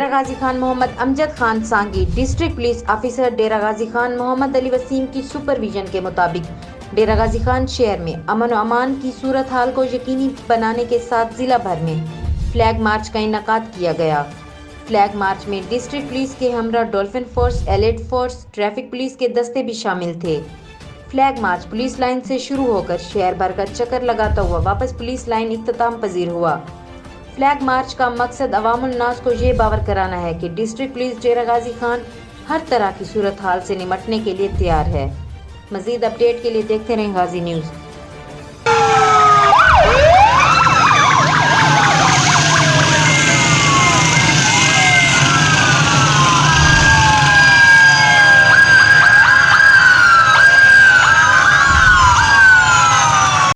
ڈیرہ غازی خان محمد Amjad Khan Sangi district police officer Dera Ghazi Khan محمد علی وسیم کی supervision کے مطابق ڈیرہ غازی خان شہر میں امن و امان کی صورتحال کو یقینی بنانے کے ساتھ ضلع بھر میں فلیگ مارچ کا انعقاد کیا گیا۔ فلیگ مارچ میں ڈسٹرکٹ پولیس کے ہمراہ dolphin force, elite force, traffic police کے دستے بھی شامل تھے۔ فلیگ مارچ پولیس لائن سے شروع ہو کر شہر بھر کا چکر لگاتا ہوا واپس پولیس لائن اختتام پذیر ہوا۔ فلیگ مارچ کا مقصد عوام الناس کو یہ باور کرانا ہے کہ ڈسٹرکٹ پولیس ڈیرہ غازی خان ہر طرح کی صورتحال سے نمٹنے کے لیے تیار ہے۔ مزید اپڈیٹ کے لیے دیکھتے رہیں غازی نیوز۔